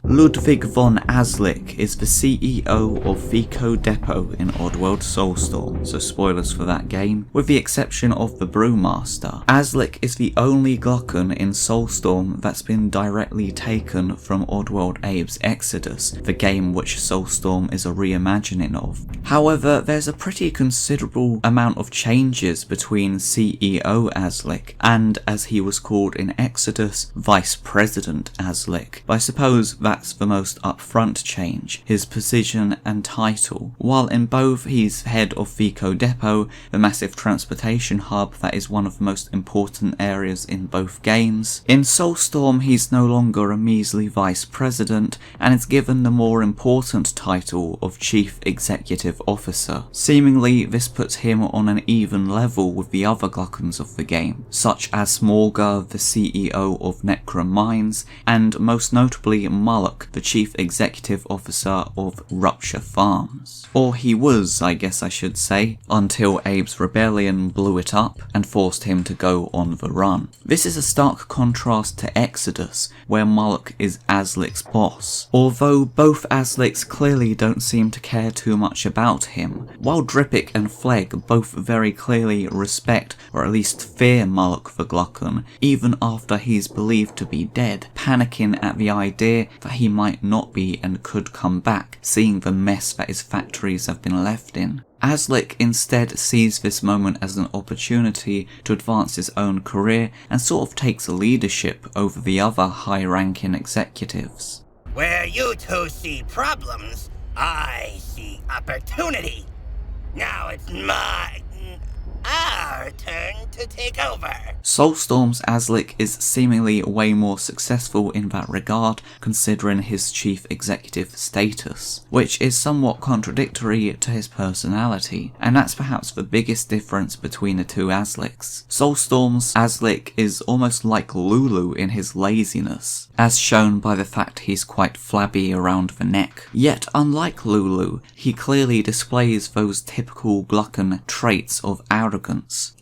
Ludwig Von Aslik is the CEO of FeeCo Depot in Oddworld Soulstorm, so spoilers for that game, with the exception of the Brewmaster. Aslik is the only Glukkon in Soulstorm that's been directly taken from Oddworld Abe's Exoddus, the game which Soulstorm is a reimagining of. However, there's a pretty considerable amount of changes between CEO Aslik and, as he was called in Exoddus, Vice President Aslik. But I suppose that's the most upfront change, his position and title. While in both he's head of FeeCo Depot, the massive transportation hub that is one of the most important areas in both games, in Soulstorm he's no longer a measly vice president and is given the more important title of Chief Executive Officer. Seemingly this puts him on an even level with the other Glukkons of the game, such as Smorga, the CEO of Necrom Mines, and most notably Mulch, the Chief Executive Officer of Rupture Farms. Or he was, I guess I should say, until Abe's rebellion blew it up and forced him to go on the run. This is a stark contrast to Exoddus, where Mulch is Aslik's boss, although both Asliks clearly don't seem to care too much about him. While Drippik and Flegg both very clearly respect or at least fear Mulch the Glukkon, even after he's believed to be dead, panicking at the idea that he might not be and could come back, seeing the mess that his factories have been left in. Aslik instead sees this moment as an opportunity to advance his own career and sort of takes leadership over the other high-ranking executives. Where you two see problems, I see opportunity. Now it's our turn to take over. Soulstorm's Aslik is seemingly way more successful in that regard, considering his chief executive status, which is somewhat contradictory to his personality, and that's perhaps the biggest difference between the two Asliks. Soulstorm's Aslik is almost like Lulu in his laziness, as shown by the fact he's quite flabby around the neck. Yet unlike Lulu, he clearly displays those typical Glukkon traits of arrogance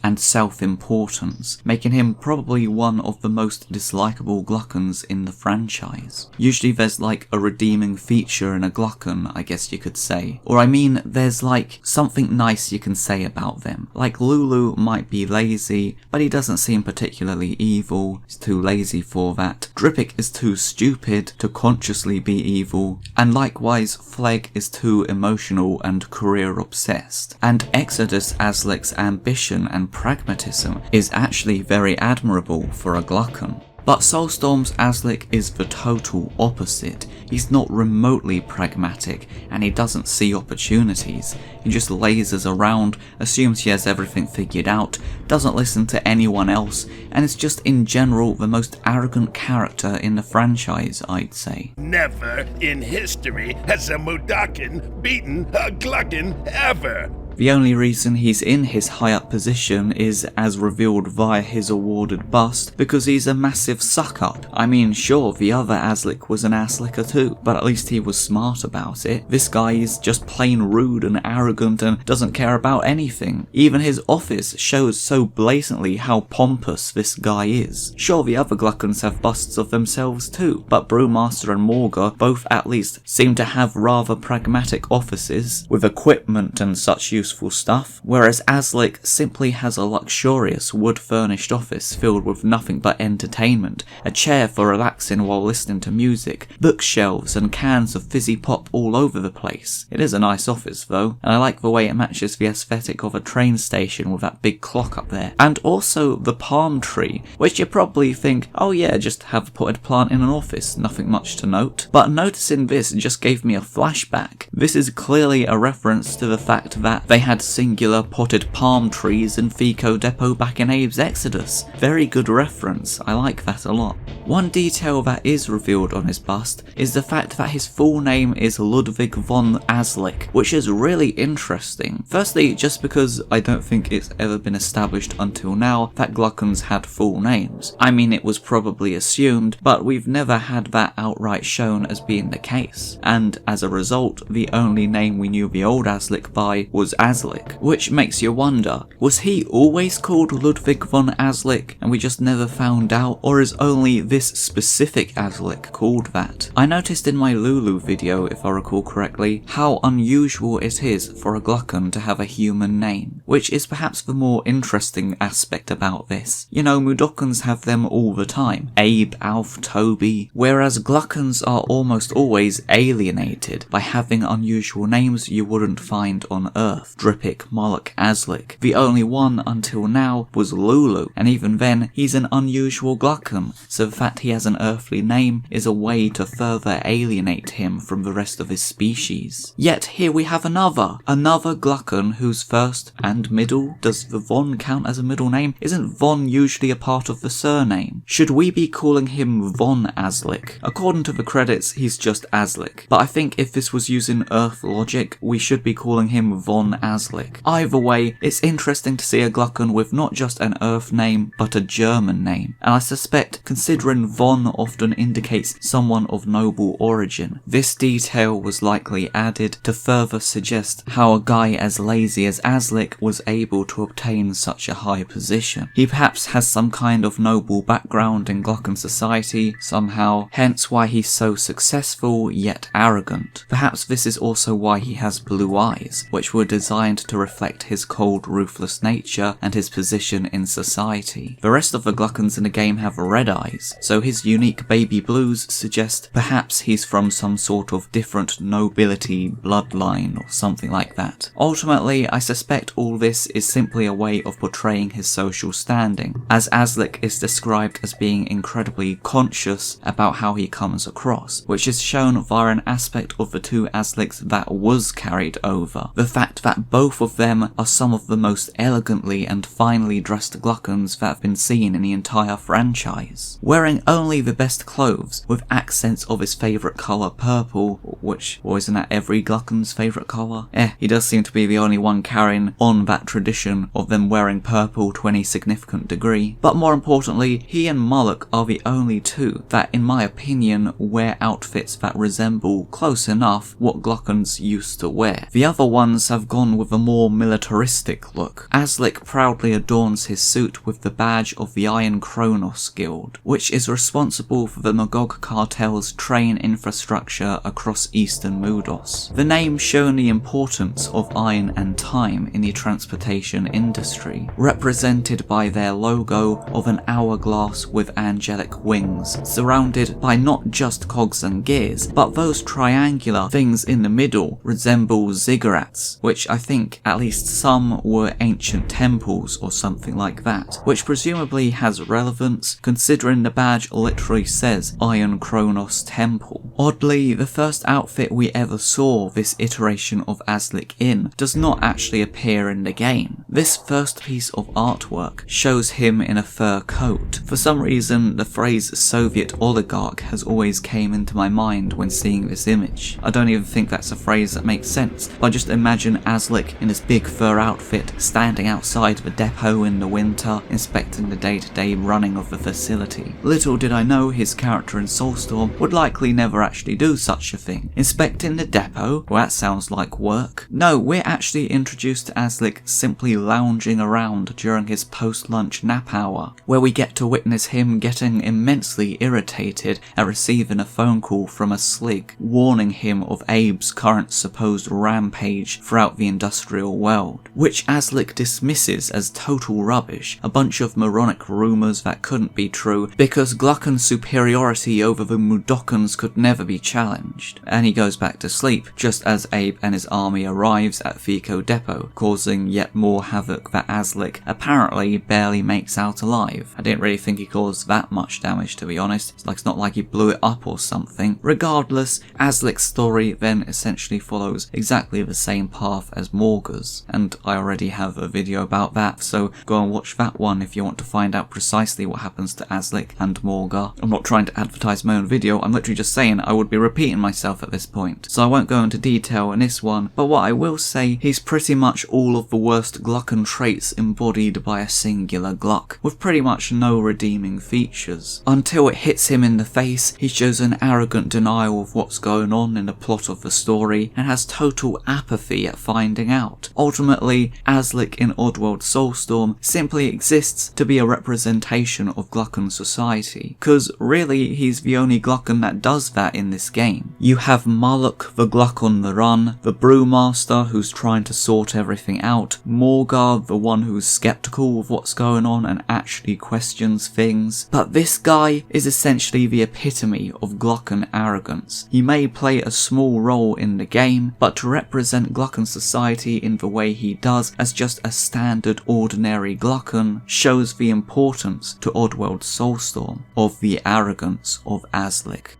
and self-importance, making him probably one of the most dislikable Glukkons in the franchise. Usually there's like a redeeming feature in a Glukkon, I guess you could say. Or I mean, there's like something nice you can say about them. Like Lulu might be lazy, but he doesn't seem particularly evil, he's too lazy for that. Drippik is too stupid to consciously be evil, and likewise Flegg is too emotional and career obsessed. And Exoddus Aslik's ambition and pragmatism is actually very admirable for a Glukkon. But Soulstorm's Aslik is the total opposite. He's not remotely pragmatic, and he doesn't see opportunities. He just lazes around, assumes he has everything figured out, doesn't listen to anyone else, and is just in general the most arrogant character in the franchise, I'd say. Never in history has a Mudokon beaten a Glukkon ever. The only reason he's in his high up position is, as revealed via his awarded bust, because he's a massive suck up. I mean, sure, the other Aslik was an asslicker too, but at least he was smart about it. This guy is just plain rude and arrogant and doesn't care about anything. Even his office shows so blatantly how pompous this guy is. Sure, the other Glukkons have busts of themselves too, but Brewmaster and Morga both at least seem to have rather pragmatic offices, with equipment and such useful stuff, whereas Aslik simply has a luxurious wood-furnished office filled with nothing but entertainment, a chair for relaxing while listening to music, bookshelves and cans of fizzy pop all over the place. It is a nice office though, and I like the way it matches the aesthetic of a train station with that big clock up there. And also the palm tree, which you probably think, oh yeah, just have a potted plant in an office, nothing much to note. But noticing this just gave me a flashback. This is clearly a reference to the fact that they had singular potted palm trees in FeeCo Depot back in Abe's Exoddus. Very good reference, I like that a lot. One detail that is revealed on his bust is the fact that his full name is Ludwig Von Aslik, which is really interesting. Firstly, just because I don't think it's ever been established until now that Glukkons had full names. I mean, it was probably assumed, but we've never had that outright shown as being the case. And as a result, the only name we knew the old Aslik by was Aslik, which makes you wonder, was he always called Ludwig von Aslik and we just never found out, or is only this specific Aslik called that? I noticed in my Lulu video, if I recall correctly, how unusual it is for a Glukkon to have a human name, which is perhaps the more interesting aspect about this. You know, Mudokkons have them all the time, Abe, Alf, Toby, whereas Glukkons are almost always alienated by having unusual names you wouldn't find on Earth. Drippik, Moloch, Aslik. The only one until now was Lulu, and even then he's an unusual Glukkon, so the fact he has an earthly name is a way to further alienate him from the rest of his species. Yet here we have another Glukkon whose first and middle, does the Von count as a middle name? Isn't Von usually a part of the surname? Should we be calling him Von Aslik? According to the credits, he's just Aslik, but I think if this was using Earth logic, we should be calling him Von Aslik. Either way, it's interesting to see a Glukkon with not just an Earth name, but a German name, and I suspect, considering Von often indicates someone of noble origin, this detail was likely added to further suggest how a guy as lazy as Aslik was able to obtain such a high position. He perhaps has some kind of noble background in Glukkon society somehow, hence why he's so successful yet arrogant. Perhaps this is also why he has blue eyes, which were designed to reflect his cold, ruthless nature and his position in society. The rest of the Glukkons in the game have red eyes, so his unique baby blues suggest perhaps he's from some sort of different nobility bloodline or something like that. Ultimately, I suspect all this is simply a way of portraying his social standing, as Aslik is described as being incredibly conscious about how he comes across, which is shown via an aspect of the two Asliks that was carried over. The fact that both of them are some of the most elegantly and finely dressed Glukkons that have been seen in the entire franchise. Wearing only the best clothes, with accents of his favourite colour purple, which, or isn't that every Glukkon's favourite colour? He does seem to be the only one carrying on that tradition of them wearing purple to any significant degree. But more importantly, he and Moloch are the only two that, in my opinion, wear outfits that resemble close enough what Glukkons used to wear. The other ones have gone with a more militaristic look. Aslik proudly adorns his suit with the badge of the Iron Kronos Guild, which is responsible for the Magog cartel's train infrastructure across eastern Mudos. The name showing the importance of iron and time in the transportation industry, represented by their logo of an hourglass with angelic wings, surrounded by not just cogs and gears, but those triangular things in the middle resemble ziggurats, which I think at least some were ancient temples or something like that, which presumably has relevance considering the badge literally says Iron Kronos Temple. Oddly, the first outfit we ever saw this iteration of Aslik in does not actually appear in the game. This first piece of artwork shows him in a fur coat. For some reason, the phrase Soviet oligarch has always came into my mind when seeing this image. I don't even think that's a phrase that makes sense, but I just imagine Aslik in his big fur outfit standing outside the depot in the winter, inspecting the day-to-day running of the facility. Little did I know his character in Soulstorm would likely never actually do such a thing. Inspecting the depot? Well, that sounds like work. No, we're actually introduced to Aslik simply lounging around during his post-lunch nap hour, where we get to witness him getting immensely irritated at receiving a phone call from a Slig warning him of Abe's current supposed rampage throughout the industrial world, which Aslik dismisses as total rubbish, a bunch of moronic rumours that couldn't be true because Glukkon's superiority over the Mudokkons could never be challenged, and he goes back to sleep just as Abe and his army arrives at FeeCo Depot, causing yet more havoc that Aslik apparently barely makes out alive. I didn't really think he caused that much damage, to be honest. It's not like he blew it up or something. Regardless, Aslik's story then essentially follows exactly the same path as Morga's, and I already have a video about that, so go and watch that one if you want to find out precisely what happens to Aslik and Morga. I'm not trying to advertise my own video, I'm literally just saying I would be repeating myself at this point, so I won't go into detail in this one, but what I will say, he's pretty much all of the worst Glukkon traits embodied by a singular Gluck, with pretty much no redeeming features. Until it hits him in the face, he shows an arrogant denial of what's going on in the plot of the story, and has total apathy at finding finding out. Ultimately, Aslik in Oddworld Soulstorm simply exists to be a representation of Glukkon society, cause really he's the only Glukkon that does that in this game. You have Moloch the Glukkon on the run, the Brewmaster who's trying to sort everything out, Morgar the one who's skeptical of what's going on and actually questions things, but this guy is essentially the epitome of Glukkon arrogance. He may play a small role in the game, but to represent Glukkon society in the way he does as just a standard ordinary Glukkon shows the importance to Oddworld Soulstorm of the arrogance of Aslik.